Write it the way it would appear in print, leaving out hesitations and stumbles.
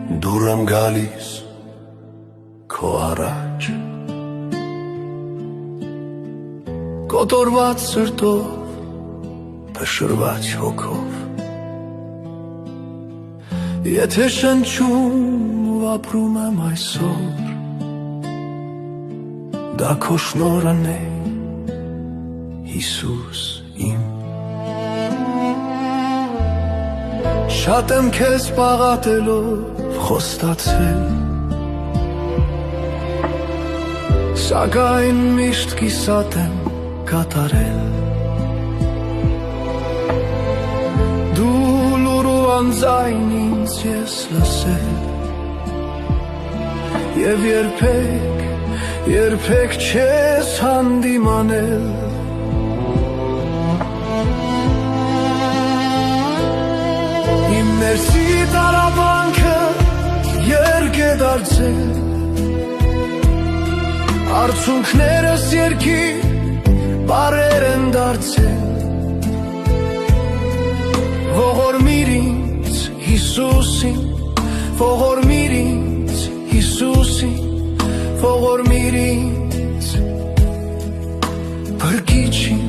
դուր եմ գալիս քո առաջ կոտորված սրտով փշրված հոգով եթե շնչում ու ապրում եմ այսօր դա քո շնորհն է Հիսուս իմ շատ եմ քեզ պաղատելով խոստացել սակայն միշտ կիսատ եմ կատարել դու լուրու անձայն ինձ ես լսել և երբեք չես հանդիմանել իմ ներսի տարապանքը երգ է դարձել Արցունքներս երգի բառեր են դարձել Ողորմիր ինձ Հիսուսին Ողորմիր ինձ Հիսուսին Ողորմիր ինձ Փրկիչին